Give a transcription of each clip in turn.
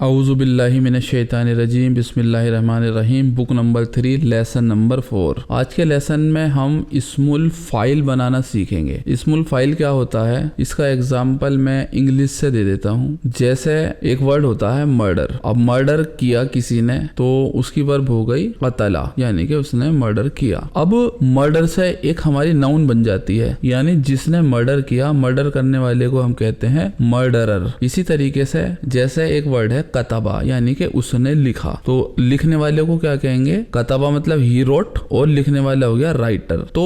औज़ु बिल्लाहि मिनश्शैतानिर्रजीम बिस्मिल्लाहिर्रहमानिर्रहीम। Book number 3 lesson number 4। आज के लेसन में हम इस्मुल फ़ाइल बनाना सीखेंगे। इस्मुल फ़ाइल क्या होता है, इसका एग्जाम्पल मैं इंग्लिश से दे देता हूँ। जैसे एक वर्ड होता है मर्डर। अब मर्डर किया किसी ने तो उसकी वर्ब हो गई कतला, यानी कि उसने मर्डर किया। अब मर्डर से एक हमारी नाउन बन जाती है, यानी जिसने मर्डर किया, मर्डर करने वाले को हम कहते हैं मर्डरर। इसी तरीके से जैसे एक वर्ड है कतबा, यानी कि उसने लिखा, तो लिखने वाले को क्या कहेंगे, कतबा मतलब ही रोट, और लिखने वाला हो गया राइटर। तो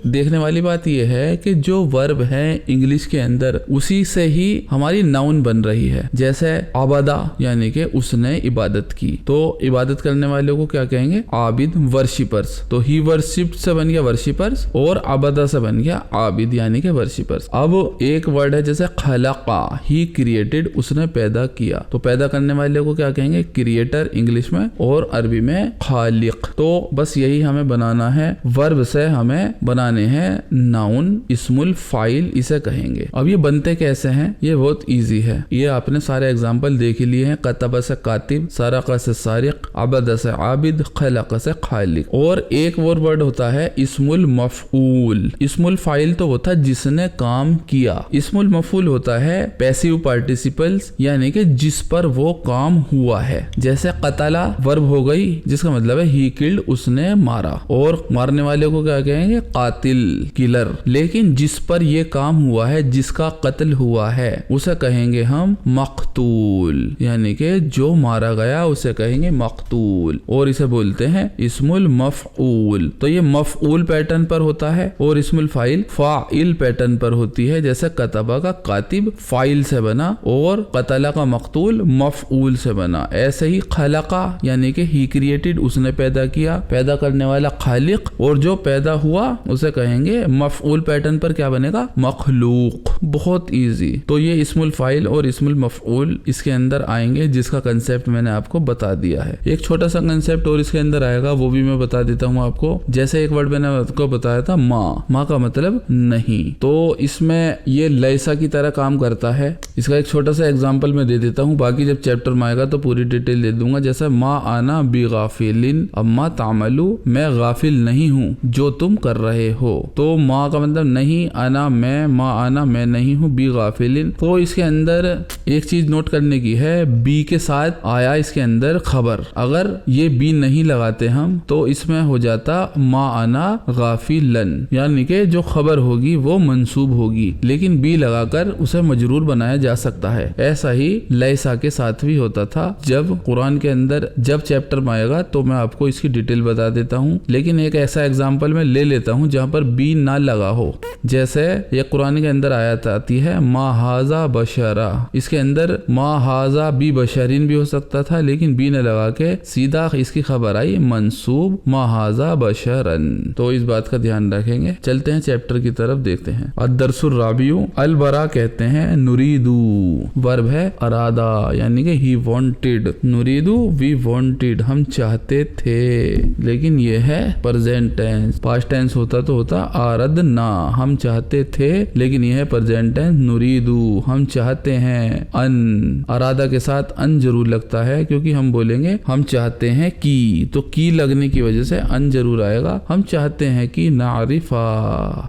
देखने वाली बात यह है कि जो वर्ब है इंग्लिश के अंदर उसी से ही हमारी नाउन बन रही है। जैसे आबदा यानी कि उसने इबादत की, तो इबादत करने वाले को क्या कहेंगे, आबिद, वर्शिपर्स। तो ही वर्शिप्ड से बन गया वर्शिपर्स, और आबदा से बन गया आबिद यानी कि वर्शिपर्स। अब एक वर्ड है जैसे खलका, ही क्रिएटेड, उसने पैदा किया, तो पैदा करने वाले को क्या कहेंगे, क्रिएटर इंग्लिश में, और अरबी में खालिक। तो बस यही हमें बनाना है, वर्ब से हमें बनाने हैं नाउन, इस्मुल फाइल इसे कहेंगे। अब ये बनते कैसे हैं, ये बहुत इजी है। ये आपने सारे एग्जाम्पल देख ही लिए हैं। कतबा से कातिब, सरका से सारिक, अबदा से आबिद, खलक से खालिक। और एक और वर्ड होता है इस्मुल मफऊल। इस्मुल फाइल तो होता है जिसने काम किया। इस्मुल मफऊल होता है पैसिव पार्टिसिपल्स, यानी कि जिस पर वो काम हुआ है। जैसे कतला वर्ब हो गई जिसका मतलब है ही किल्ड, उसने मारा, और मारने वाले को क्या कहेंगे, कातिल, किलर। लेकिन जिस पर ये काम हुआ है, जिसका कत्ल हुआ है, उसे कहेंगे हम मकतूल, यानी कि जो मारा गया उसे कहेंगे मकतूल, और इसे बोलते हैं इस्मुल मफऊल। तो ये मफऊल पैटर्न पर होता है, और इस्मुल फाइल फाइल पैटर्न पर होती है। जैसे कतबा का कातिब फाइल से बना, और कतला का मकतूल मफऊल से बना। ऐसे ही खलका यानी कि ही क्रिएटेड, उसने पैदा किया, पैदा करने वाला खालिक, और जो पैदा हुआ उसे कहेंगे मफऊल पैटर्न पर क्या बनेगा, मखलूक। बहुत इजी। तो ये इस्मुल फाइल और इस्मुल मफऊल इसके अंदर आएंगे, जिसका कंसेप्ट मैंने आपको बता दिया है। एक छोटा सा कंसेप्ट और इसके अंदर आएगा, वो भी मैं बता देता हूँ आपको। जैसे एक वर्ड मैंने आपको बताया था माँ, माँ का मतलब नहीं, तो इसमें ये लैसा की तरह काम करता है। इसका एक छोटा सा एग्जाम्पल मैं दे देता हूँ, बाकी जब चैप्टर में आएगा तो पूरी डिटेल दे दूंगा। जैसे माँ आना बी गाफिलिन, अम्मा तामलू, मैं गाफिल नहीं हूँ जो तुम कर रहे हो। तो माँ का मतलब नहीं, आना मैं, माँ आना मैं नहीं हूँ, बी गाफिलिन। तो इसके अंदर एक चीज नोट करने की है, बी के साथ आया इसके अंदर खबर। अगर ये बी नहीं लगाते हम तो इसमें हो जाता माँ आना गाफिलन, यानी कि जो खबर होगी वो मंसूब होगी, लेकिन बी लगाकर उसे मजरूर बनाया जा सकता है। ऐसा ही लैसा के साथ भी होता था। जब कुरान के अंदर जब चैप्टर में आएगा तो मैं आपको इसकी डिटेल बता देता हूँ, लेकिन एक ऐसा एग्जाम्पल मैं ले लेता हूँ जहाँ पर बी ना लगा हो। जैसे ये कुरान के अंदर आयत आती है माहाजा बशरा, इसके अंदर माहाजा बी बशरीन भी हो सकता था, लेकिन बी ने लगा के सीधा इसकी खबर आई मंसूब माहाजा बशरन। तो इस बात का ध्यान रखेंगे। चलते हैं चैप्टर की तरफ, देखते हैं। अदरसुर राबियु अलबरा कहते हैं नुरीदू, वर्ब है अरादा, यानी कि ही वांटेड। नुरीदू वी वांटेड, हम चाहते थे, लेकिन ये है प्रेजेंट टेंस। पास्ट टेंस होता तो होता आरदना, हम चाहते थे, लेकिन ये है प्रेजेंट टेंस नुरीदू, हम चाहते हैं। अन, अरादा के साथ अन जरूर लगता है, क्योंकि हम बोलेंगे हम चाहते हैं की, तो की लगने की वजह से अन जरूर आएगा। हम चाहते हैं कि नारिफा,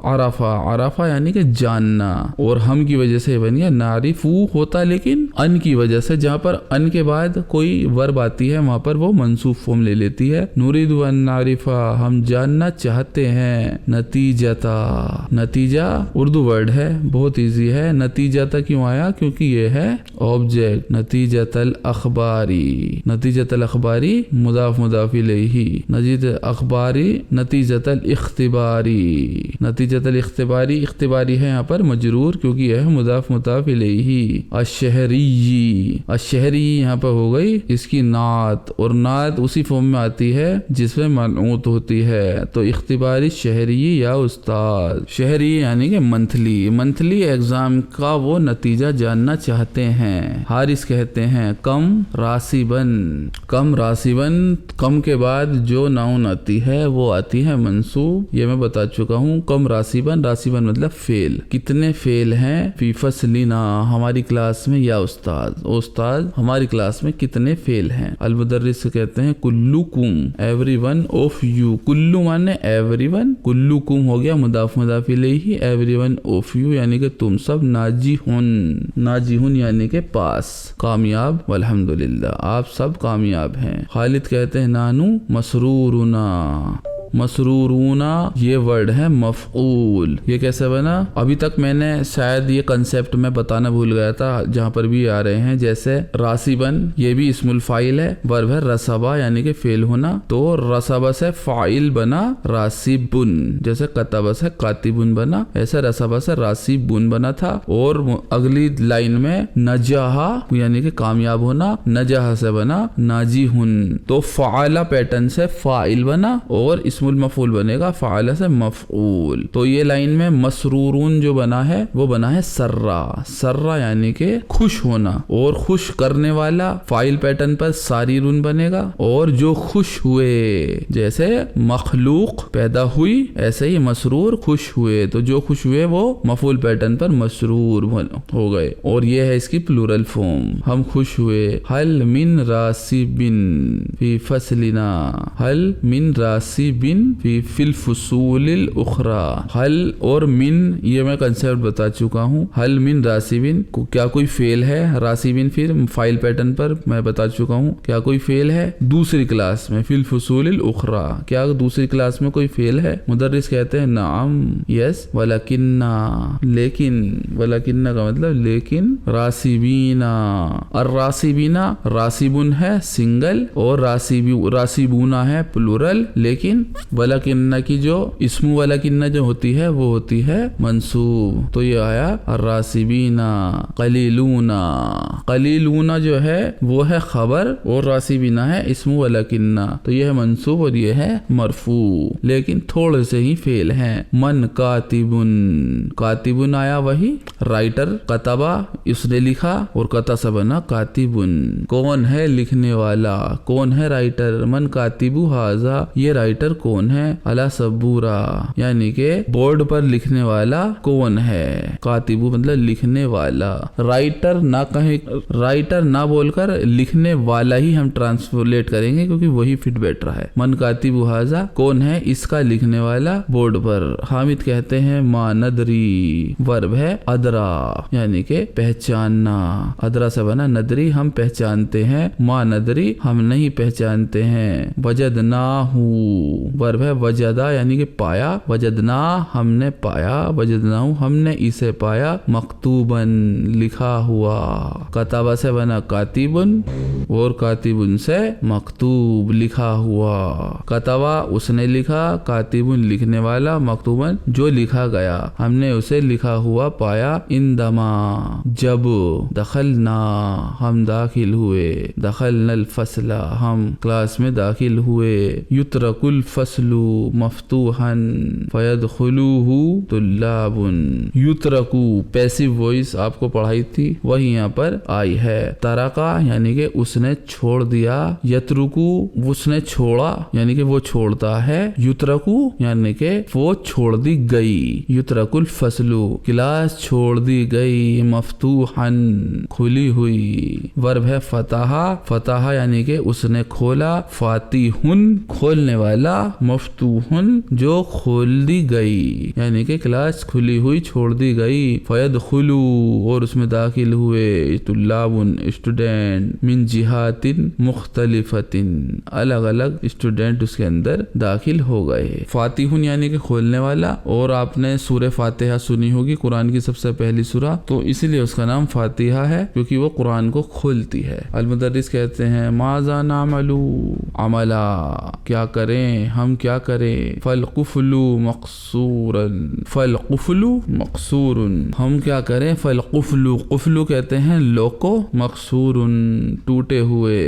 अराफा, अराफा यानी कि जानना, और हम की वजह से बन गया नारिफू होता, लेकिन अन की वजह से, जहाँ पर अन के बाद कोई वर्ब आती है वहां पर वो मंसूब फॉर्म ले लेती है। नुरीदु अन नारिफा, हम जानना चाहते हैं। नतीजता, नतीजा उर्दू वर्ड है, बहुत इजी है। नतीजता क्यों आया, क्योंकि ये है ऑब्जेक्ट। नतीजतल अखबारी, नतीजतल अखबारी मुदाफ मुदाफ इलैही, नतीजतल अखबारी नतीजतल इख्तिबारी, नतीजतल इख्तिबारी, इख्तिबारी है यहाँ पर मजरूर, क्योंकि यह मुदाफ मुदाफ इलैही। अशहरी, अशहरी यहाँ पर हो गई इसकी नात, और नात उसी फॉर्म में आती है जिसमें मनऊत होती है। तो इख्तिबारी शहरी या उस्ताद, शहरी यानी कि मंथली, मंथली एग्जाम का वो नतीजा जानना चाहते हैं। हारिस कहते हैं कम रासिबन, कम रासिबन, कम के बाद जो नाउन आती है वो आती है मंसूब, ये मैं बता चुका हूँ। कम रासिबन, रासिबन मतलब फेल, कितने फेल हैं, फी फसलिना, हमारी क्लास में, या उस्ताद, उस्ताद हमारी क्लास में कितने फेल हैं। अलमुदर्रिस कहते हैं कुल्लुकुम, एवरी वन ऑफ यू। कुल्लू माने एवरी वन, कुल्लुकुम हो गया मुदाफ मुदाफ इलैहि, एवरी वन ऑफ यू यानी कि तुम सब नाजिहुन, नाजिहुन यानी कि पास, कामयाब, वल्हम्दुलिल्लाह आप सब कामयाब हैं। खालिद कहते हैं नानू मसरूरुना, मसरूरूना ये वर्ड है मफऊल। ये कैसे बना? अभी तक मैंने शायद ये कंसेप्ट में बताना भूल गया था, जहाँ पर भी आ रहे हैं। जैसे रासिबन ये भी इस्मुल फाइल है, वर्ब है रसबा यानी कि फेल होना, तो रसबा से फाइल बना रासिबुन, जैसे कतबा से कातिबुन बना, ऐसे रसबा से रासिबुन बना था। और अगली लाइन में नजाहा यानी कि कामयाब होना, नजाहा से बना नाजिहुन, तो फाला पैटर्न से फाइल बना और इस्मुल मफूल बनेगा फाइला से मफऊल। तो ये लाइन में मसरूरून जो बना है वो बना है सर्रा, सर्रा यानी कि खुश होना, और खुश करने वाला फाइल पैटर्न पर सारीरून बनेगा, और जो खुश हुए, जैसे मखलूक पैदा हुई ऐसे ही मसरूर खुश हुए, तो जो खुश हुए वो मफूल पैटर्न पर मसरूर हो गए। और ये है इसकी प्लूरल फॉर्म, हम खुश हुए। हल मिन रासिबिन फी फसलिना, हल मिन रासिबिन फी फिल फुसूलिल उखरा। हल और मिन ये मैं कंसेप्ट बता चुका हूँ। हल मिन रासिबिन, क्या कोई फेल है? रासिबिन फिर फाइल पैटर्न पर मैं बता चुका हूँ, क्या कोई फेल है दूसरी क्लास में? फिल फुसूलिल उखरा, क्या दूसरी क्लास में कोई फेल है? मुदर्रिस कहते हैं नाम, यस, वलाकिन्ना, लेकिन, वलाकिन्ना का मतलब लेकिन, रासिबीना, और रासिबीना रासिबुन है सिंगल और रासिबूना है प्लूरल, लेकिन वलाकिन्ना की जो इस्मु वलाकिन्ना जो होती है वो होती है मंसूब। तो ये आया रासिबीना कलीलूना, कलीलूना जो है वो है खबर और रासिबीना है इस्मु वलाकिन्ना, तो ये है मंसूब और ये है मरफू, लेकिन थोड़े से ही फेल हैं। मन कातिबुन, कातिबुन आया वही राइटर, कतबा इसने लिखा और कता से बना कातिबुन। कौन है लिखने वाला, कौन है राइटर? मन कातिबु हाजा, ये राइटर कौन है? अला सबूरा यानी के बोर्ड पर लिखने वाला कौन है? कातिबु मतलब लिखने वाला। राइटर ना कहे, राइटर ना बोलकर लिखने वाला ही हम ट्रांसलेट करेंगे क्योंकि वही फिट बैठ रहा है। मन कातिबु हाजा, कौन है इसका लिखने वाला बोर्ड पर? हामिद कहते हैं मा नदरी, वर्ब है अदरा यानी के पहचानना, अदरा से बना नदरी हम पहचानते हैं, मा नदरी हम नहीं पहचानते हैं। वजदना हूँ, वर्ब है वजदा यानी कि पाया, वजदना हमने पाया, वजदना हमने इसे पाया, मकतूबन लिखा हुआ, कताबा से बना कातिबुन और कातिबुन से मकतूब लिखा हुआ। कताबा उसने लिखा, कातिबुन लिखने वाला, मकतूबन जो लिखा गया, हमने उसे लिखा हुआ पाया। इंदमा जब, दखलना हम दाखिल हुए, दखलनल फसला हम क्लास में दाखिल हुए। युतरकुल फसलु मफ्तूहन फयदखुलूहु तुल्लाबुन, युतरकु पैसिव वॉइस आपको पढ़ाई थी वही यहाँ पर आई है। तरका यानी कि उसने छोड़ दिया, यतरुकु उसने छोड़ा यानी कि वो छोड़ता है, युतरकु यानी कि वो छोड़ दी गई। युतरकुल फसलु क्लास छोड़ दी गई, मफ्तूहन खुली हुई, वर्ब है फतहा, फतहा यानी कि उसने खोला, फातिहुन खोलने वाला, मफ्तूहुन जो खोल दी गई यानी कि क्लास खुली हुई छोड़ दी गई। फयदखुलू और उसमें दाखिल हुए, तुल्लाबुन स्टूडेंट, मिन जिहातिन मुख्तलिफतिन अलग अलग स्टूडेंट उसके अंदर दाखिल हो गए। फातिहुन यानी कि खोलने वाला, और आपने सूरह फातिहा सुनी होगी, कुरान की सबसे पहली सूरा, तो इसीलिए उसका नाम फातिहा है क्योंकि वो कुरान को खोलती है। अलमुदर्रिस कहते हैं माजा नामलू, अमला क्या करें, हम क्या करें। फल कुफलू मकसूरन, फल कुफलू मकसूरन हम क्या करें। फल कुफलू, कुफलू कहते हैं लोको, मकसूरन टूटे हुए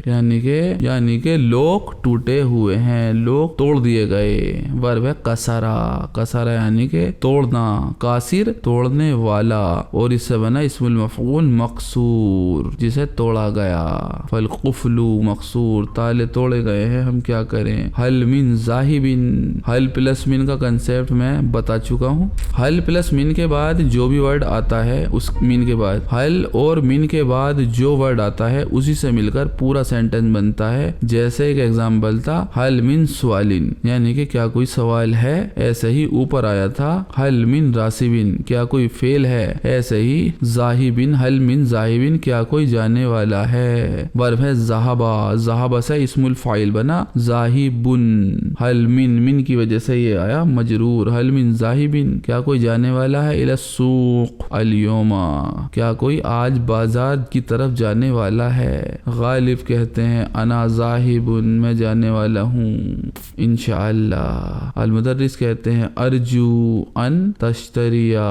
यानी के लोग टूटे हुए हैं, लोग तोड़ दिए गए। वर्ब है कसरा, कसरा यानी के तोड़ना, कासिर तोड़ने वाला, और इससे बना इस्मुल मफऊल मकसूर जिसे तोड़ा गया। फल कुफलू मकसूर ताले तोड़े गए हैं, हम क्या करें। हल मिन मिन ज़ाहिबिन, हल प्लस मिन का कंसेप्ट मैं बता चुका हूँ। हल प्लस मिन के बाद जो भी वर्ड आता है उस मिन के बाद हल और मिन के बाद जो वर्ड आता है उसी से मिलकर पूरा सेंटेंस बनता है। जैसे एक एग्जाम्पल था हल मिन सवालिन, यानी कि क्या कोई सवाल है। ऐसे ही ऊपर आया था हल मिन रासिबिन, क्या कोई फेल है। ऐसे ही जाहिबिन, हल मिन जाहिबिन, क्या कोई जाने वाला है। वर्ब है ज़हाबा, ज़हाबा से इस्मुल फाइल बना जाहिबुन। हल मिन की वजह से ये आया मजरूर। हल मिन जाहिबिन, क्या कोई जाने वाला है। इला सूक अल-यौमा, क्या कोई आज बाजार की तरफ जाने वाला है। गालिब कहते हैं अना जाहिबुन, मैं जाने वाला हूँ इंशाअल्लाह। अल-मुदर्रिस कहते हैं अर्जू अन तश्तरिया,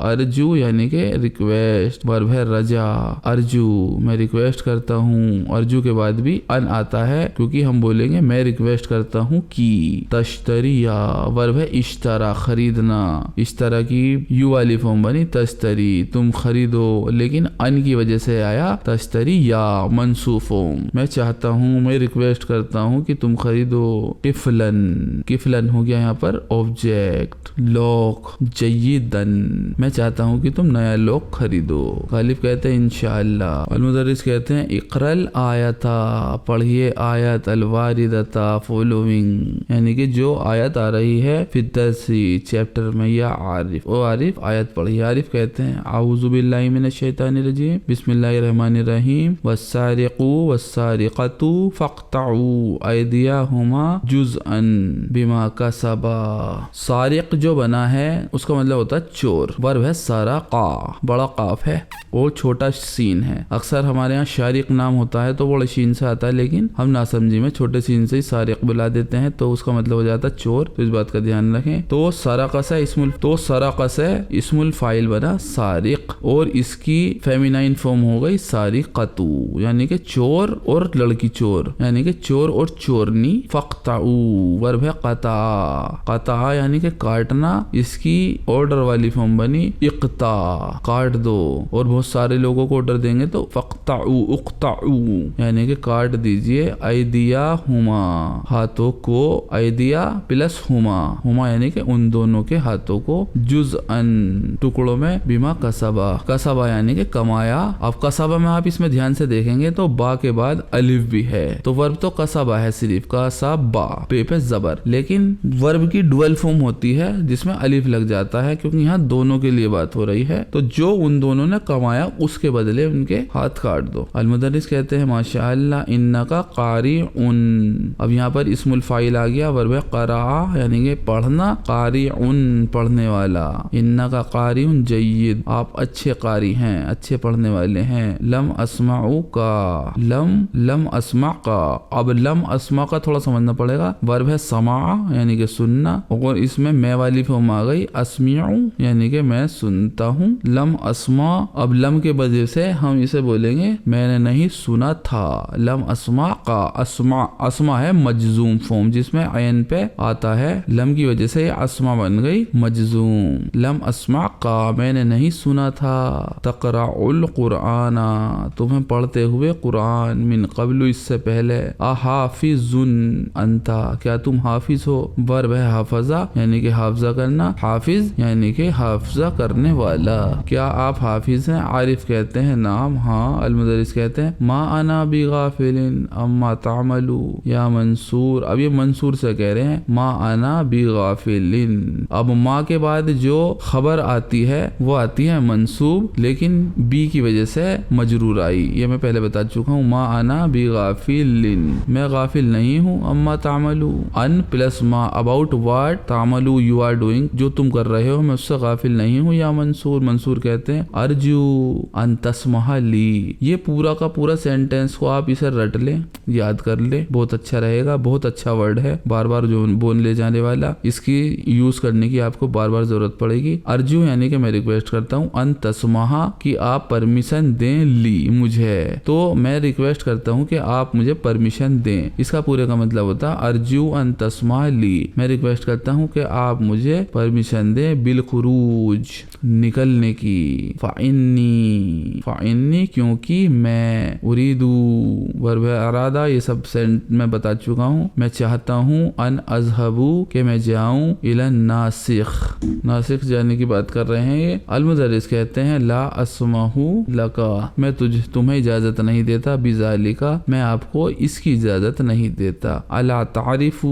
अर्जू यानी कि रिक्वेस्ट। वर्ब है रजा, अर्जू मैं रिक्वेस्ट करता हूँ। अर्जू के बाद भी अन आता है क्योंकि हम बोलेंगे मैं रिक्वेस्ट करता हूँ की। तश्तरिया वर्ब है इश्तरा, खरीदना। इश्तरा की यू वाली फॉर्म बनी तश्तरी, तुम खरीदो, लेकिन अन की वजह से आया तश्तरी या मंसूब फॉर्म। मैं चाहता हूँ, मैं रिक्वेस्ट करता हूँ कि तुम खरीदो। किफलन, किफलन हो गया यहाँ पर ऑब्जेक्ट। लॉक जय्यदन, मैं चाहता हूँ कि तुम नया लॉक खरीदो। गालिब कहते हैं इंशाअल्लाह। अल-मुदर्रिस कहते हैं इक़रल आयता, पढ़िए आयत। अल-वारिदता फॉलोइंग, यानी कि जो आयत आ रही है फिद्दर्सी चैप्टर में, या आरिफ ओ आरिफ आयत पढ़िए। आरिफ कहते हैं आऊज़ु बिल्लाहि मिनश शैतानिर रजीम बिस्मिल्लाहिर रहमानिर रहीम वस्सारिक़ु वस्सारिक़तु फ़क़्तऊ अयदियहुमा जुज़अन बिमा कसबा। सारिक़ जो बना है उसका मतलब होता है चोर। वर्ब है सरक़ा, बड़ा काफ है और छोटा सीन है। अक्सर हमारे यहाँ शारिक नाम होता है तो बड़े शीन से आता है, लेकिन हम नासमझी में छोटे सीन से ही सारिक बुला देते हैं तो उसका मतलब हो जाता है चोर। तो इस बात का ध्यान रखें। तो सरक़ा से इस्मुल फाइल बना सारिक और इसकी फेमिनाइन फॉर्म हो गई सारिक़तु, यानी कि चोर और लड़की चोर, यानी कि चोर और चोरनी। फ़क़्तऊ वर्ब है क़ता, क़ता यानी कि काटना। इसकी ऑर्डर वाली फॉर्म बनी इक़्ता, काट दो। और बहुत सारे लोगों को ऑर्डर देंगे तो फ़क़्तऊ उक़्तऊ यानी कि काट दीजिए। अयदिया हुमा, हाथों को। अयदिया प्लस हुमा, हुमा यानी कि उन दोनों के हाथों को। जुज़अन टुकड़ों में। बिमा कसबा, कसबा यानी कि कमाया। अब कसबा में आप इसमें ध्यान से देखेंगे तो बा के बाद अलिफ भी है, तो वर्ब तो कसबा है सिर्फ, कसबा पे जबर। लेकिन वर्ब की डुअल फॉर्म होती है जिसमें अलिफ लग जाता है क्योंकि यहाँ दोनों के लिए बात हो रही है। तो जो उन दोनों ने कमाया उसके बदले उनके हाथ काट दो। अल-मुदर्रिस कहते हैं माशाअल्लाह इन्नका क़ारिउन। अब यहाँ पर इस्मुल फाइल आ गया। वर्ब है क़रा यानी कि पढ़ना, क़ारिउन पढ़ने वाला। इन्नका क़ारिउन जय्यद, आप अच्छे क़ारी हैं, अच्छे पढ़ने वाले हैं। लम अस्माउ का, लम अस्मा का। अब लम अस्मा का थोड़ा समझना पड़ेगा। वर्ब है समा यानी कि सुनना और इसमें मैं वाली फॉर्म आ गई अस्मिउ यानी कि मैं सुनता हूँ। लम अस्मा, अब लम के वजह से हम इसे बोलेंगे मैंने नहीं सुना था। लम अस्मा का, अस्मा, अस्मा है मजजूम फॉर्म जिसमें आयन पे आता है। लम की वजह से अस्मा बन गई मजजूम। लम अस्मा का, मैंने नहीं सुना था। तक़राउल कुराना, तुम्हें पढ़ते हुए कुरान। मिन क़ब्लु, इससे पहले। अहाफिजुन अंता, क्या तुम हाफिज हो। वर्ब है हाफजा यानी कि हाफजा करना। हाफिज यानी कि हाफजा करने वाला। क्या आप हाफिज हैं। आरिफ कहते हैं नाम हाँ। अल-मुदर्रिस कहते हैं मा अना बिगाफिलिन अम्मा तामलू या मंसूर। अब ये मंसूर से कह रहे हैं मा अना बिगाफिलिन। अब माँ के बाद जो खबर आती है वो आती है मंसूब, लेकिन बी की वजह से मजरूर आई। ये मैं पहले बता चुका हूँ। मा अना बिगाफिलिन, मैं गाफिल नहीं हूँ। अम्मा तामलू, अन प्लस मा, अबाउट व्हाट। तामलू यू आर डूइंग, जो तुम कर रहे हो मैं उससे गाफिल नहीं हूँ। या मंसूर, मंसूर कहते हैं अर्जू अन तस्मह ली। ये पूरा का पूरा सेंटेंस को आप इसे रट लें, याद कर ले, बहुत अच्छा रहेगा। बहुत अच्छा वर्ड है, बार बार जो बोल ले जाने वाला, इसकी यूज करने की आपको बार बार जरूरत पड़ेगी। अर्जू यानी कि मैं रिक्वेस्ट करता हूँ। अन तस्महा कि आप परमिशन दें, ली मुझे, तो मैं रिक्वेस्ट करता हूँ कि आप मुझे परमिशन दें। इसका पूरे का मतलब होता है अर्जू अन तस्मह ली, मैं रिक्वेस्ट करता हूँ कि आप मुझे परमिशन दें। बिल खुरूज, निकलने की। फ़इन्नी क्योंकि मैं। उरीदू वर्ब है अरादा, ये सब मैं बता चुका हूँ। मैं चाहता چاہتا ہوں ان اذهبو کہ میں جاؤں الی الناسخ، ناسخ جانے کی بات کر رہے ہیں یہ۔ المدرس کہتے ہیں لا اسمح لک، میں تمہیں اجازت نہیں دیتا، بذالک میں آپ کو اس کی اجازت نہیں دیتا، الا تعرف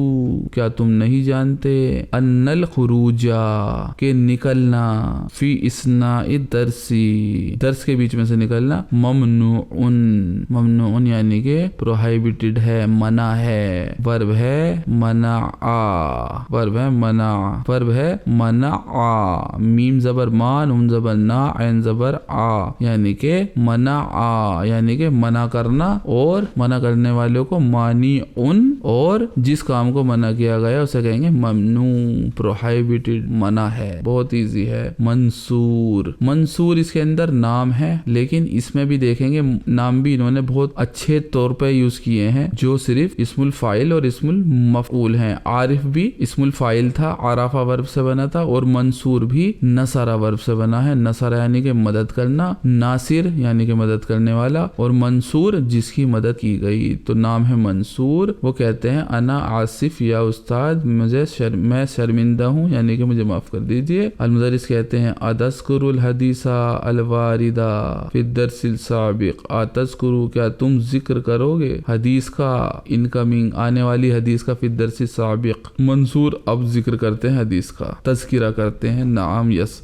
کیا تم نہیں جانتے، ان الخروج کہ نکلنا، فی اثناء الدرس درس کے بیچ میں سے نکلنا، ممنوع یعنی کہ پروہیبٹڈ ہے، منع ہے، ورب ہے منع، ورب ہے منع، میم زبر ما، نون زبر نا، عین زبر آ، یعنی کہ منع، یعنی کہ منع کرنا، اور منع کرنے والوں کو مانی اور جس کام کو منع کیا گیا اسے کہیں گے ممنوع، پروہیبٹڈ، منع ہے، بہت ایزی ہے۔ منصور اس کے اندر نام ہے، لیکن اس میں بھی دیکھیں گے نام بھی انہوں نے بہت اچھے طور پہ یوز کیے ہیں جو صرف اسم الفاعل اور اسم المفعول ہیں۔ عارف بھی اسم الفاعل تھا، عرفہ ورب سے بنا تھا، اور منصور بھی نصرہ ورب سے بنا ہے، نصرہ یعنی کہ مدد کرنا، ناصر یعنی کہ مدد کرنے والا، اور منصور جس کی مدد کی گئی، تو نام ہے منصور۔ وہ کہتے ہیں انا آصف یا استاد، میں شرمندہ ہوں یعنی کہ مجھے معاف کر دیجئے۔ المدرس کہتے ہیں اتذکر الحدیث الواردہ فی الدرس السابق، اتذکر کیا تم ذکر کرو گے حدیث کا، انکمنگ آنے والی حدیث کا، فی الدرس السابق، منصور اب ذکر کرتے ہیں حدیث کا، تذکرہ کرتے ہیں، نعم یس۔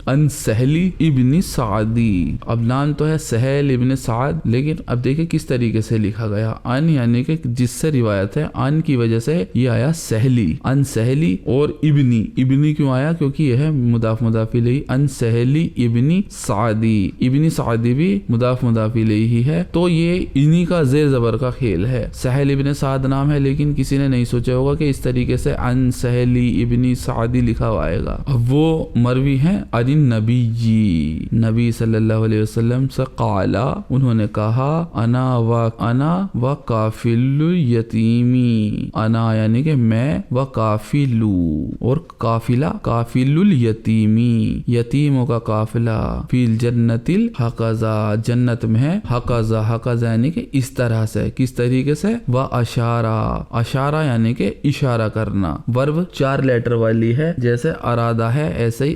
ان سہلی ابن سعدی، اب نام تو ہے سہل ابن سعد، لیکن اب دیکھیں کس طریقے سے لکھا گیا، ان یعنی کہ جس سے روایت ہے، ان کی وجہ سے یہ آیا سہلی، ان سہلی، اور ابنی کیوں آیا، کیونکہ یہ ہے مضاف مضاف الیہ، ان سہلی ابن سعدی، ابن سعدی بھی مضاف مضاف الیہ ہی ہے، تو یہ انہی کا زیر زبر کا کھیل ہے۔ سہل ابن سعد نام ہے، لیکن کسی نے نہیں سوچا ہوگا کہ اس طریقے سے ان سہلی ابن سعدی لکھا ہوا آئے گا۔ اب وہ مروی ہیں نبی صلی اللہ علیہ وسلم سے، قالا انہوں نے کہا، انا و کافل یتیمی، انا یعنی کہ میں، و کافلو، اور قافلہ کافل الیتیمی، یتیموں کا قافلہ، فی الجنت الحقذا، جنت میں ہے، حقذا یعنی کہ اس طرح سے، کس طریقے سے، و اشارہ یعنی کہ اشارہ کرنا، ورب 4 لیٹر والی ہے، جیسے ارادہ ہے ایسے ہی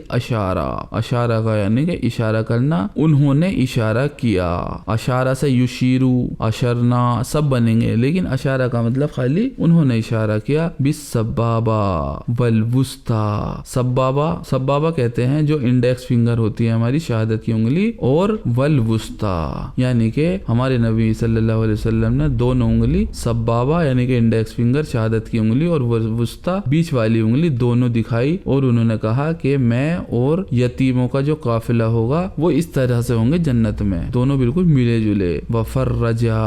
اشارہ کا یعنی کہ اشارہ کرنا، انہوں نے اشارہ کیا، اشارہ سے یشیرو، اشرنا سب بنیں گے، لیکن اشارہ کا مطلب خالی انہوں نے اشارہ کیا، بالسبابہ والوسطی، سبابہ کہتے ہیں جو انڈیکس فنگر ہوتی ہے ہماری شہادت کی انگلی، اور والوسطی یعنی کہ ہمارے نبی صلی اللہ علیہ وسلم نے دونوں انگلی، سبابہ یعنی کہ انڈیکس فنگر شہادت کی انگلی، اور وسطی بیچ والی انگلی، دونوں دکھائی، اور انہوں نے کہا کہ میں اور یتیموں کا جو قافلہ ہوگا وہ اس طرح سے ہوں گے جنت میں، دونوں بالکل ملے جلے۔ وفرجا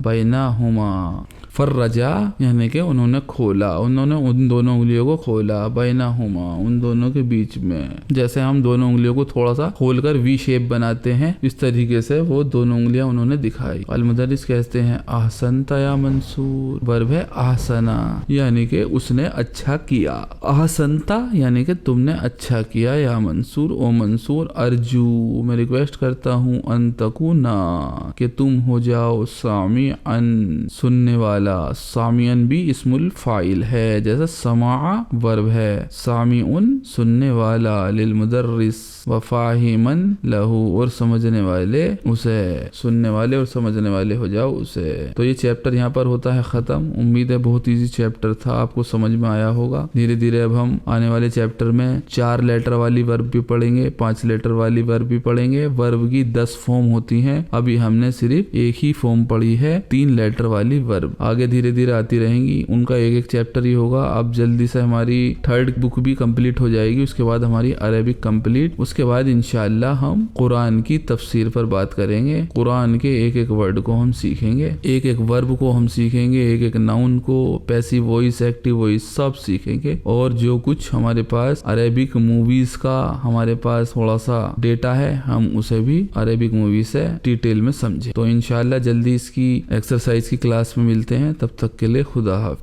بینہما، فرجا یعنی کہ انہوں نے کھولا، انہوں نے ان دونوں انگلیوں کو کھولا، بینہما ان دونوں کے بیچ میں، جیسے ہم دونوں انگلیوں کو تھوڑا سا کھول کر وی شیپ بناتے ہیں، اس طریقے سے وہ دونوں انگلیاں انہوں نے دکھائی۔ المدرس کہتے ہیں احسنت یا منصور، ورب ہے احسنا یعنی کہ اس نے اچھا کیا، احسنتا یعنی کہ تم نے اچھا کیا، یا منصور او منصور، ارجو میں ریکویسٹ کرتا ہوں، ان تکونا کہ تم ہو جاؤ، سامعن سننے والا، سامعن بھی اسم الفاعل ہے، جیسے سماع ورب ہے، سامعن سننے والا، للمدرس وفاہمن لہو اور سمجھنے والے اسے، سننے والے اور سمجھنے والے ہو جاؤ اسے۔ تو یہ چیپٹر یہاں پر ہوتا ہے ختم۔ امید ہے بہت ایزی چیپٹر تھا، آپ کو سمجھ میں آیا ہوگا۔ دھیرے دھیرے اب ہم آنے والے چیپٹر میں 4 لیٹر والی ورب بھی پڑھیں گے، 5 لیٹر والی ورب بھی پڑھیں گے۔ ورب کی 10 فارم ہوتی ہیں، ابھی ہم نے صرف ایک ہی فارم پڑھی ہے، 3 لیٹر والی ورب، آگے دھیرے دھیرے آتی رہیں گی، ان کا ایک چیپٹر ہی ہوگا۔ اب جلدی سے ہماری 3rd بک بھی کمپلیٹ ہو جائے گی، اس کے بعد ہماری عربک کمپلیٹ، اس کے بعد انشاءاللہ ہم قرآن کی تفسیر پر بات کریں گے، قرآن کے ایک ایک ورڈ کو ہم سیکھیں گے، ایک ایک ورب کو ہم سیکھیں گے، ایک ایک ناؤن کو، پیسیو وائس، ایکٹیو وائس سب سیکھیں گے، اور جو کچھ ہمارے پاس عربک موویز کا ہمارے پاس تھوڑا سا ڈیٹا ہے، ہم اسے بھی عربک موویز سے ڈیٹیل میں سمجھیں۔ تو انشاءاللہ جلدی اس کی ایکسرسائز کی کلاس میں ملتے ہیں، تب تک کے لیے خدا حافظ۔